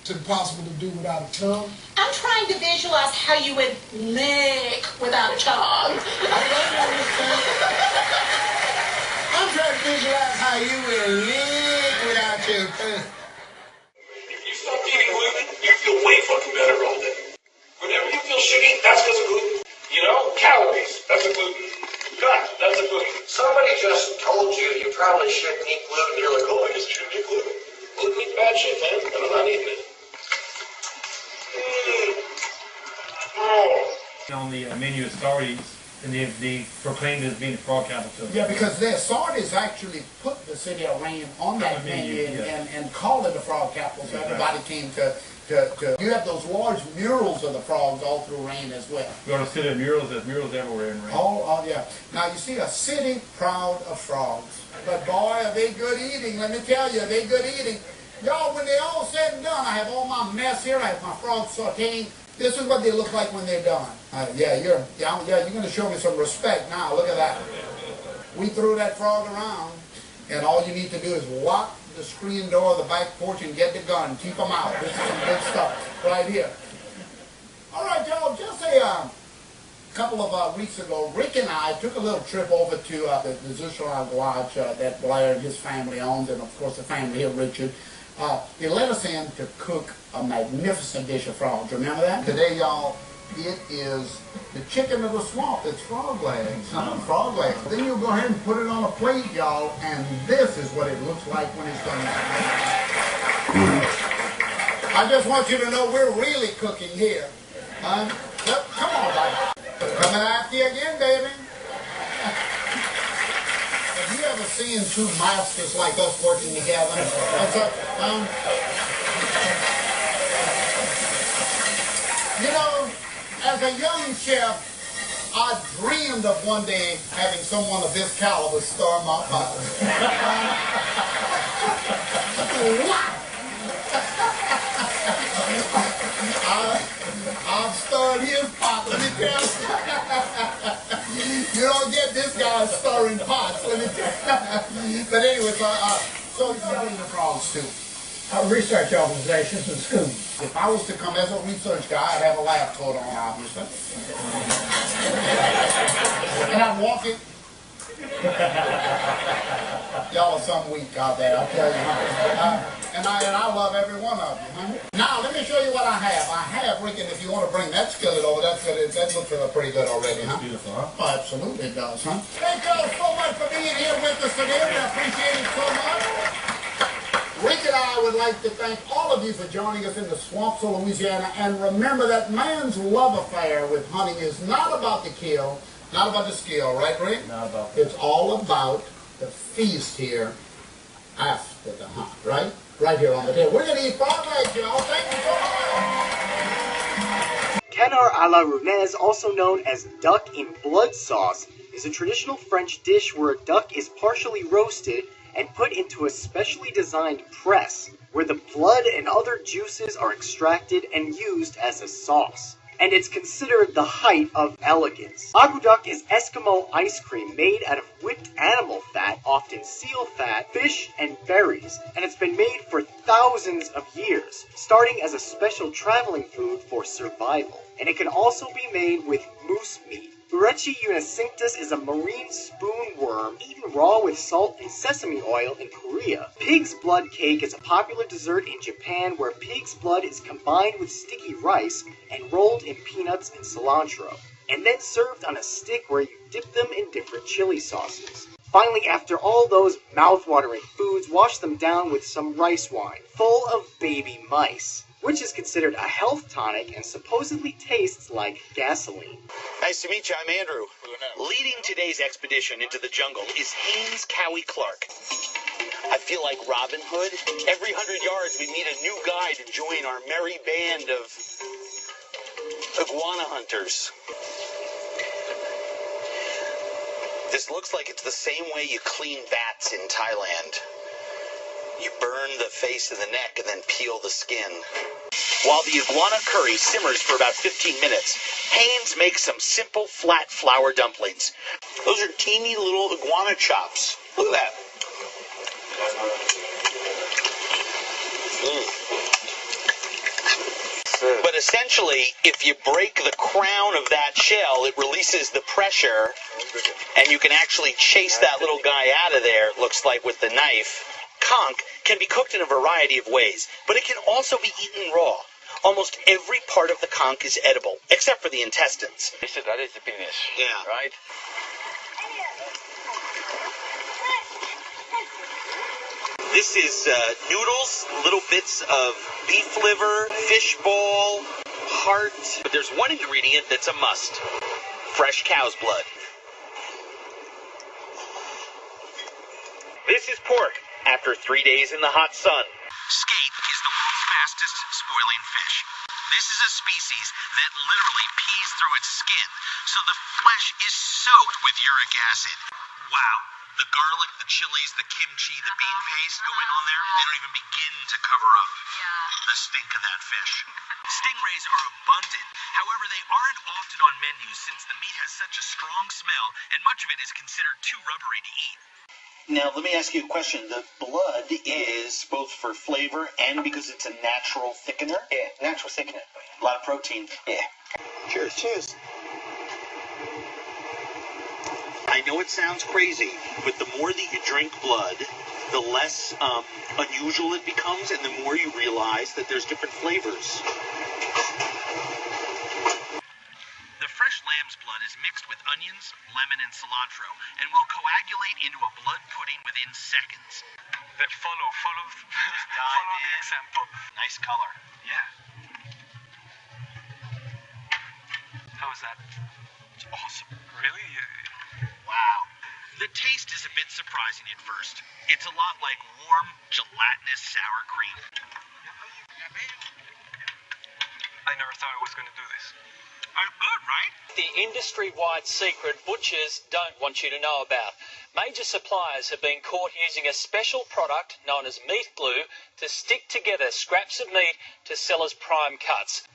It's impossible to do without a tongue. I'm trying to visualize how you would lick without a tongue. I'm trying to visualize how you will lick without your tongue. If you stop eating gluten, you feel way fucking better all day. Whenever you feel shitty, that's because of gluten. You know, calories, that's a gluten. Gut, that's a gluten. Somebody just told you probably shouldn't eat gluten. You're like, Oh, I guess I shouldn't eat gluten. Gluten is bad shit, man, and I'm not eating it. On the menu of Sardis, and they proclaimed it as being the frog capital. Yeah, because their Sardis actually put the city of Rain on that menu and called it the frog capital, so everybody came to. You have those large murals of the frogs all through Rain as well. We go to city of murals, there's murals everywhere in Rain. Oh, yeah. Now you see a city proud of frogs. But boy, are they good eating, let me tell you, they good eating. Y'all, when they all said and done, I have all my mess here, I have my frogs sauteing. This is what they look like when they're done. You're going to show me some respect now. Look at that. We threw that frog around, and all you need to do is lock the screen door of the back porch and get the gun. Keep them out. This is some good stuff right here. All right, y'all, just a couple of weeks ago, Rick and I took a little trip over to the Zushalag Lodge that Blair and his family owns, and of course the family here, Richard. They let us in to cook a magnificent dish of frogs. Remember that? Today, y'all, it is the chicken of the swamp. It's frog legs. Frog legs. Then you go ahead and put it on a plate, y'all, and this is what it looks like when it's done. I just want you to know we're really cooking here. Come on, baby. Coming after you again, baby. Have you ever seen two masters like us working together? You know, as a young chef, I dreamed of one day having someone of this caliber stir my pot. I've stirred his pot, let me tell you. You don't get this guy stirring pots, let me tell you. But anyway, so you're doing the frogs too. Research organizations and schools. If I was to come as a research guy, I'd have a lab coat on, obviously. And I'm walking. Y'all are some weak out there, I'll tell you. And I love every one of you. Huh? Now, let me show you what I have. I have, Rick, and if you want to bring that skillet over, that looks pretty good already, huh? Beautiful, huh? Oh, absolutely it does, huh? Thank y'all so much for being here with us today. I appreciate it so much. Rick and I would like to thank all of you for joining us in the swamps of Louisiana. And remember that man's love affair with hunting is not about the kill, not about the skill, right, Rick? Not about It's all about the feast here after the hunt, right? Right here on the table. We're going to eat frog legs, y'all. Thank you so much. Canard à la Rouennaise, also known as duck in blood sauce, is a traditional French dish where a duck is partially roasted and put into a specially designed press, where the blood and other juices are extracted and used as a sauce. And it's considered the height of elegance. Aqueduc is Eskimo ice cream made out of whipped animal fat, often seal fat, fish, and berries, and it's been made for thousands of years, starting as a special traveling food for survival. And it can also be made with moose meat. Urechi unicinctus is a marine spoonworm eaten raw with salt and sesame oil in Korea. Pig's blood cake is a popular dessert in Japan where pig's blood is combined with sticky rice and rolled in peanuts and cilantro, and then served on a stick where you dip them in different chili sauces. Finally, after all those mouth-watering foods, wash them down with some rice wine, full of baby mice, which is considered a health tonic and supposedly tastes like gasoline. Nice to meet you. I'm Andrew. Leading today's expedition into the jungle is Haynes Cowie Clark. I feel like Robin Hood. Every 100 yards we meet a new guy to join our merry band of iguana hunters. This looks like it's the same way you clean bats in Thailand. You burn the face and the neck and then peel the skin. While the iguana curry simmers for about 15 minutes, Haynes makes some simple flat flour dumplings. Those are teeny little iguana chops. Look at that. essentially, if you break the crown of that shell, it releases the pressure, and you can actually chase that little guy out of there, it looks like, with the knife. Conch can be cooked in a variety of ways, but it can also be eaten raw. Almost every part of the conch is edible, except for the intestines. That is the penis. Yeah. Right? This is noodles, little bits of beef liver, fish ball, heart. But there's one ingredient that's a must. Fresh cow's blood. This is pork after 3 days in the hot sun. Skate is the world's fastest spoiling fish. This is a species that literally pees through its skin, so the flesh is soaked with uric acid. Wow. The garlic, the chilies, the kimchi, the bean paste going on there, they don't even begin to cover up the stink of that fish. Stingrays are abundant. However, they aren't often on menus since the meat has such a strong smell, and much of it is considered too rubbery to eat. Now, let me ask you a question. The blood is both for flavor and because it's a natural thickener? Yeah, natural thickener. A lot of protein. Yeah. Cheers. Cheers. I know it sounds crazy, but the more that you drink blood, the less unusual it becomes, and the more you realize that there's different flavors. The fresh lamb's blood is mixed with onions, lemon, and cilantro, and will coagulate into a blood pudding within seconds. Follow the example. Nice color. Yeah. How is that? It's awesome. Really? Wow. The taste is a bit surprising at first. It's a lot like warm, gelatinous sour cream. I never thought I was going to do this. Good, right? The industry-wide secret butchers don't want you to know about. Major suppliers have been caught using a special product known as meat glue to stick together scraps of meat to sell as prime cuts.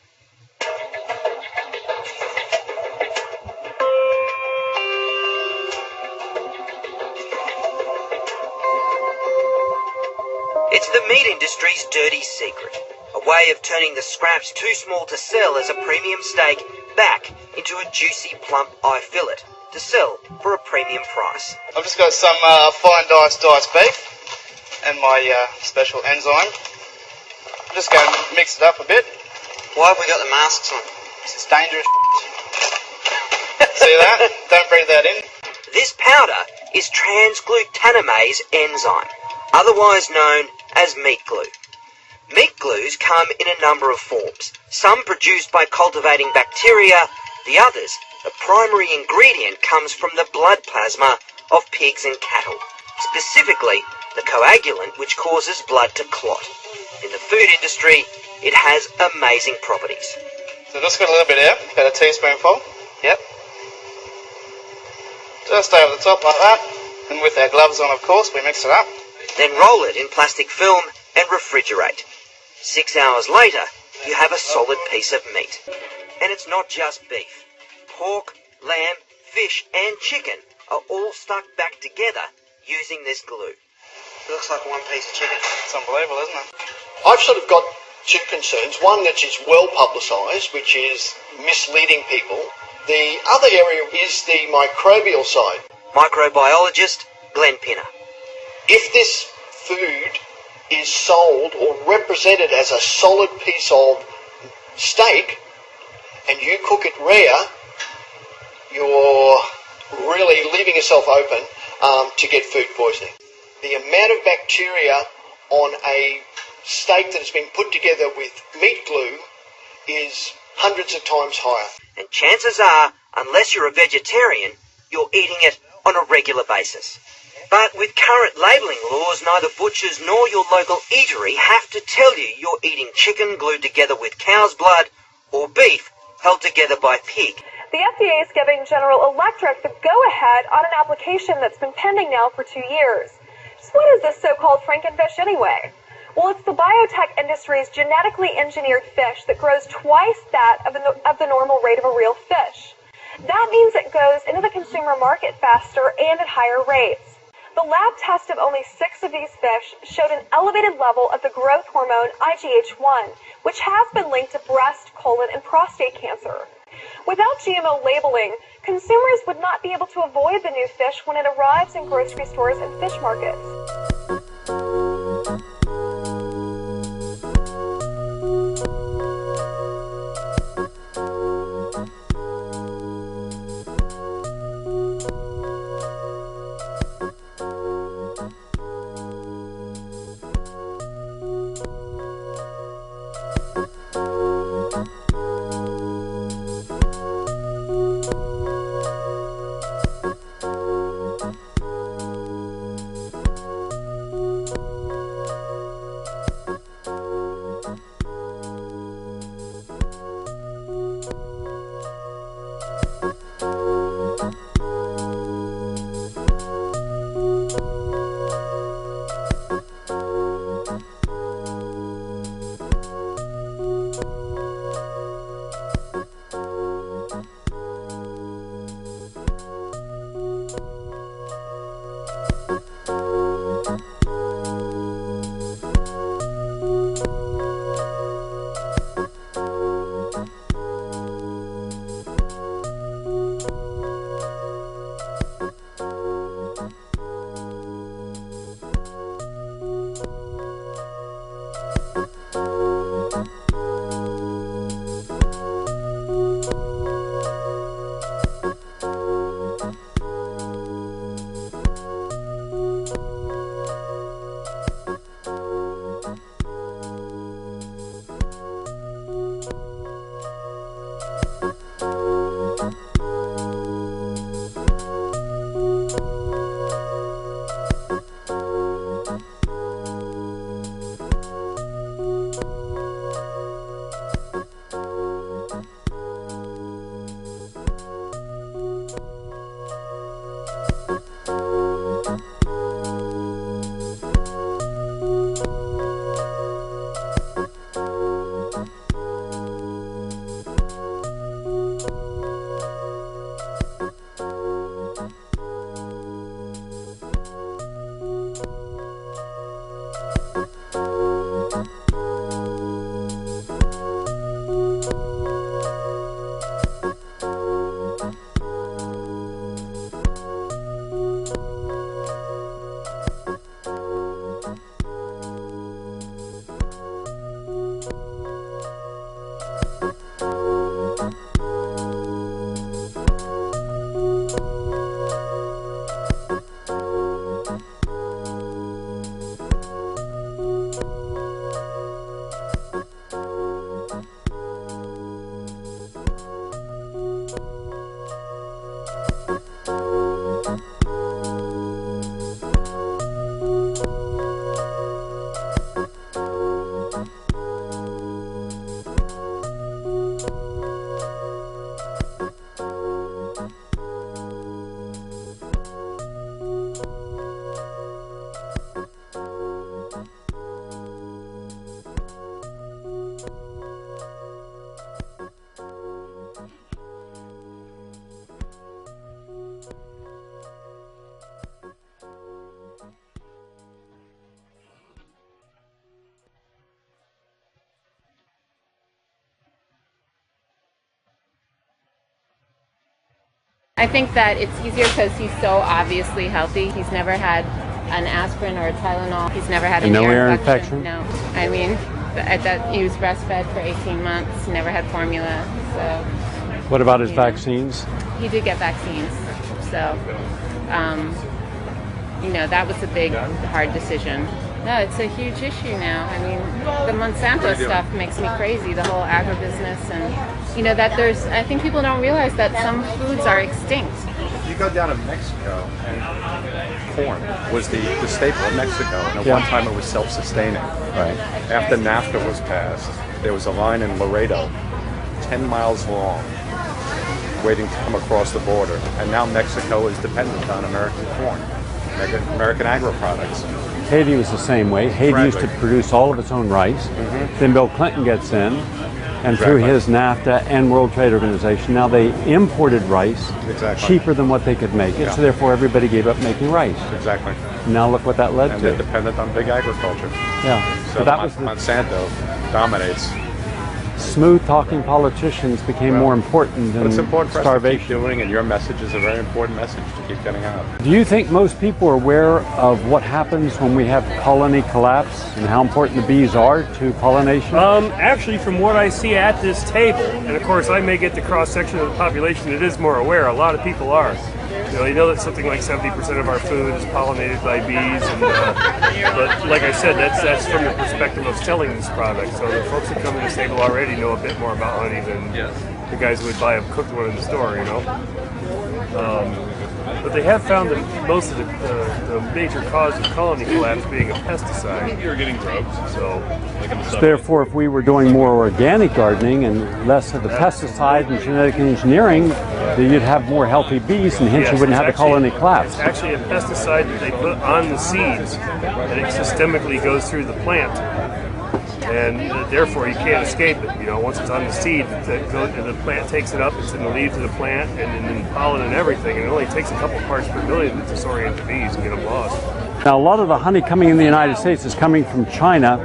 It's the meat industry's dirty secret, a way of turning the scraps too small to sell as a premium steak back into a juicy, plump eye fillet to sell for a premium price. I've just got some fine diced beef and my special enzyme. I'm just going to mix it up a bit. Why have we got the masks on? It's dangerous. See that? Don't breathe that in. This powder is transglutaminase enzyme, otherwise known as meat glue. Meat glues come in a number of forms, some produced by cultivating bacteria, the others, the primary ingredient comes from the blood plasma of pigs and cattle, specifically the coagulant which causes blood to clot. In the food industry, it has amazing properties. So just got a little bit here, about a teaspoonful. Yep. Just over the top like that, and with our gloves on, of course, we mix it up. Then roll it in plastic film and refrigerate. 6 hours later, you have a solid piece of meat. And it's not just beef. Pork, lamb, fish and chicken are all stuck back together using this glue. Looks like one piece of chicken. It's unbelievable, isn't it? I've sort of got two concerns. One that is well publicised, which is misleading people. The other area is the microbial side. Microbiologist Glenn Pinner. If this food is sold or represented as a solid piece of steak and you cook it rare, you're really leaving yourself open to get food poisoning. The amount of bacteria on a steak that has been put together with meat glue is hundreds of times higher. And chances are, unless you're a vegetarian, you're eating it on a regular basis. But with current labelling laws, neither butchers nor your local eatery have to tell you you're eating chicken glued together with cow's blood or beef held together by pig. The FDA is giving General Electric the go-ahead on an application that's been pending now for 2 years. So what is this so-called Frankenfish anyway? Well, it's the biotech industry's genetically engineered fish that grows twice that of the normal rate of a real fish. That means it goes into the consumer market faster and at higher rates. The lab test of only 6 of these fish showed an elevated level of the growth hormone IGH1, which has been linked to breast, colon, and prostate cancer. Without GMO labeling, consumers would not be able to avoid the new fish when it arrives in grocery stores and fish markets. I think that it's easier because he's so obviously healthy. He's never had an aspirin or a Tylenol. He's never had an ear infection. No. I mean, he was breastfed for 18 months, never had formula. So. What about his vaccines? He did get vaccines. So, that was a big, hard decision. No, it's a huge issue now. I mean, the Monsanto stuff makes me crazy, the whole agribusiness, and I think people don't realize that some foods are extinct. You go down to Mexico, and corn was the staple of Mexico, and at one time it was self-sustaining. Right. After NAFTA was passed, there was a line in Laredo, 10 miles long, waiting to come across the border, and now Mexico is dependent on American corn, American agro-products. Haiti was the same way. Haiti used to produce all of its own rice. Then Bill Clinton gets in, and through his NAFTA and World Trade Organization, now they imported rice cheaper than what they could make it, so therefore everybody gave up making rice. Exactly. Now look what that led and to. they're dependent on big agriculture. Yeah. So that was Monsanto dominates. Smooth-talking politicians became more important than But it's important for us to starvation. keep doing, and your message is a very important message to keep getting out. Do you think most people are aware of what happens when we have colony collapse and how important the bees are to pollination? Actually, from what I see at this table, and of course I may get the cross-section of the population that is more aware, a lot of people are. You know that something like 70% of our food is pollinated by bees, and, but like I said, that's from the perspective of selling this product. So the folks that come to this table already know a bit more about honey than the guys who would buy a cooked one in the store, you know. But they have found that most of the major cause of colony collapse being a pesticide. You're getting drugs, so. Therefore, if we were doing more organic gardening and less of the pesticide and genetic engineering, then you'd have more healthy bees, and hence you wouldn't have the colony collapse. It's actually a pesticide that they put on the seeds, and it systemically goes through the plant. And therefore, you can't escape it. You know, once it's on the seed, the plant takes it up. It's in the leaves of the plant, and in the pollen and everything. And it only takes a couple parts per million to disorient the bees and get them lost. Now, a lot of the honey coming in the United States is coming from China,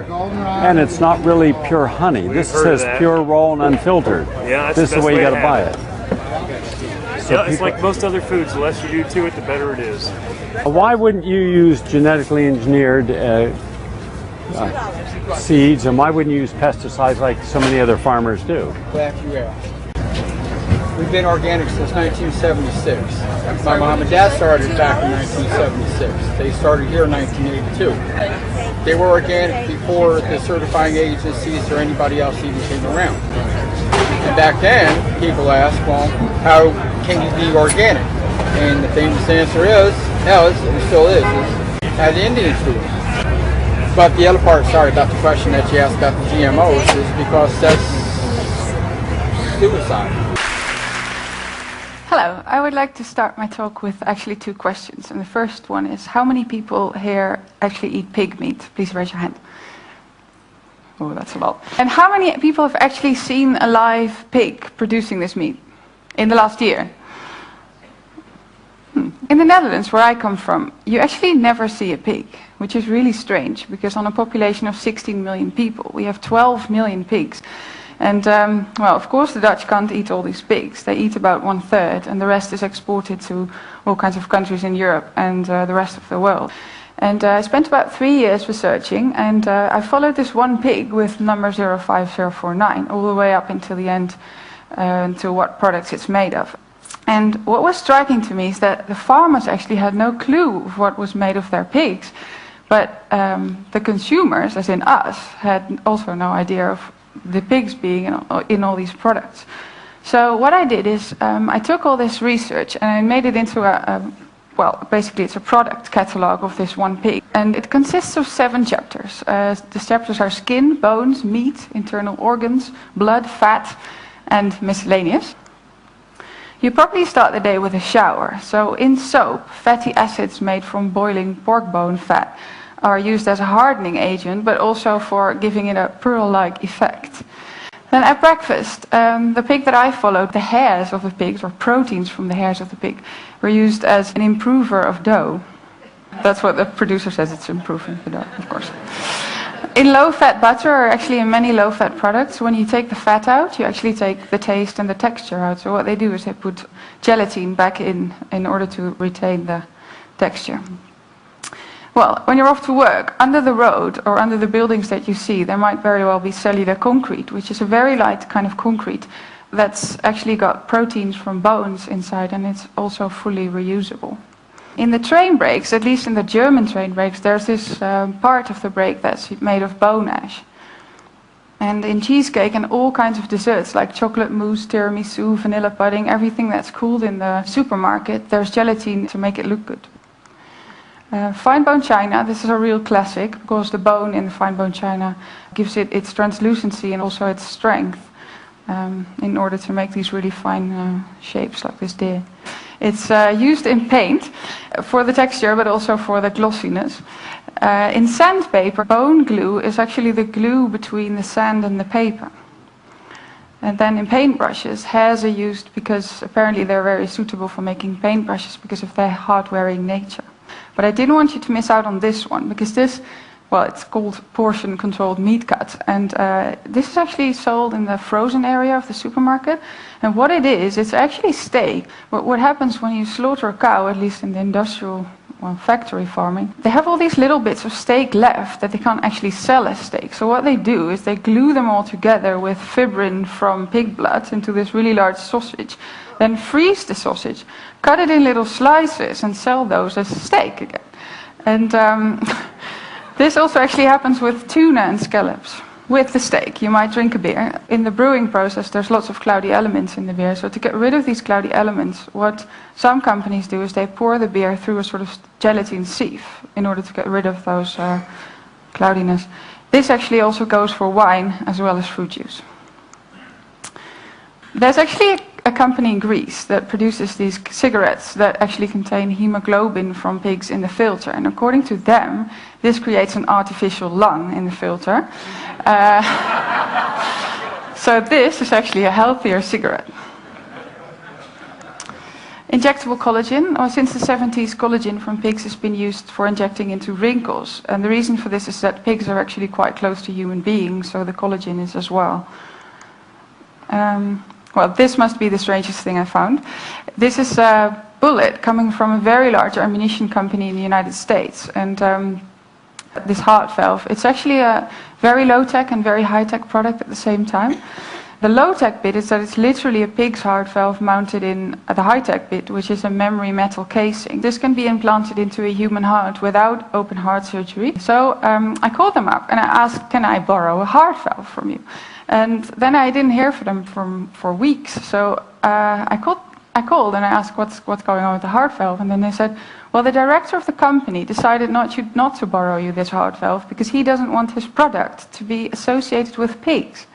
and it's not really pure honey. This says pure, raw, and unfiltered. Yeah, this is the way you got to buy it. So yeah, it's like most other foods. The less you do to it, the better it is. Why wouldn't you use genetically engineered seeds, and why wouldn't you use pesticides like so many other farmers do? Glad you asked. We've been organic since 1976. My mom and dad started back in 1976. They started here in 1982. They were organic before the certifying agencies or anybody else even came around. And back then, people asked, well, how can you be organic? And the famous answer is, and still is how the Indians do it. But the other part, sorry about the question that you asked about the GMOs, is because that's suicide. Hello, I would like to start my talk with actually two questions. And the first one is, how many people here actually eat pig meat? Please raise your hand. Oh, that's a lot. And how many people have actually seen a live pig producing this meat in the last year? In the Netherlands, where I come from, you actually never see a pig, which is really strange, because on a population of 16 million people, we have 12 million pigs. And, well, of course the Dutch can't eat all these pigs. They eat about 1/3, and the rest is exported to all kinds of countries in Europe and the rest of the world. And I spent about 3 years researching, and I followed this one pig with number 05049 all the way up until the end, to what products it's made of. And what was striking to me is that the farmers actually had no clue of what was made of their pigs, but the consumers, as in us, had also no idea of the pigs being in all these products. So what I did is I took all this research and I made it into well, basically it's a product catalog of this one pig. And it consists of 7 chapters. The chapters are skin, bones, meat, internal organs, blood, fat, and miscellaneous. You probably start the day with a shower. So in soap, fatty acids made from boiling pork bone fat are used as a hardening agent, but also for giving it a pearl-like effect. Then at breakfast, the pig that I followed, the hairs of the pigs, or proteins from the hairs of the pig, were used as an improver of dough. That's what the producer says, it's improving the dough, of course. In low-fat butter, or actually in many low-fat products, when you take the fat out, you actually take the taste and the texture out. So what they do is they put gelatin back in order to retain the texture. Well, when you're off to work, under the road or under the buildings that you see, there might very well be cellular concrete, which is a very light kind of concrete that's actually got proteins from bones inside, and it's also fully reusable. In the train brakes, at least in the German train brakes, there's this part of the brake that's made of bone ash. And in cheesecake and all kinds of desserts, like chocolate mousse, tiramisu, vanilla pudding, everything that's cooled in the supermarket, there's gelatin to make it look good. Fine bone china, this is a real classic, because the bone in the fine bone china gives it its translucency and also its strength in order to make these really fine shapes like this deer. It's used in paint for the texture, but also for the glossiness. In sandpaper, bone glue is actually the glue between the sand and the paper. And then in paintbrushes, hairs are used because apparently they're very suitable for making paintbrushes because of their hard-wearing nature. But I didn't want you to miss out on this one, because this, well, it's called portion-controlled meat cut. And this is actually sold in the frozen area of the supermarket. And what it is, it's actually steak. But what happens when you slaughter a cow, at least in the industrial factory farming, they have all these little bits of steak left that they can't actually sell as steak. So what they do is they glue them all together with fibrin from pig blood into this really large sausage, then freeze the sausage, cut it in little slices and sell those as steak again. And this also actually happens with tuna and scallops. With the steak, you might drink a beer. In the brewing process, there's lots of cloudy elements in the beer. So to get rid of these cloudy elements, what some companies do is they pour the beer through a sort of gelatin sieve in order to get rid of those cloudiness. This actually also goes for wine as well as fruit juice. There's actually a company in Greece that produces these cigarettes that actually contain hemoglobin from pigs in the filter. And according to them, this creates an artificial lung in the filter. So this is actually a healthier cigarette. Injectable collagen, or since the 70s, collagen from pigs has been used for injecting into wrinkles. And the reason for this is that pigs are actually quite close to human beings, so the collagen is as well. Well, this must be the strangest thing I found. This is a bullet coming from a very large ammunition company in the United States. And this heart valve, it's actually a very low-tech and very high-tech product at the same time. The low-tech bit is that it's literally a pig's heart valve mounted in the high-tech bit, which is a memory metal casing. This can be implanted into a human heart without open heart surgery. So I called them up and I asked, can I borrow a heart valve from you? And then I didn't hear from them for weeks. So I called and I asked what's going on with the heart valve. And then they said, well, the director of the company decided not to borrow you this heart valve because he doesn't want his product to be associated with pigs.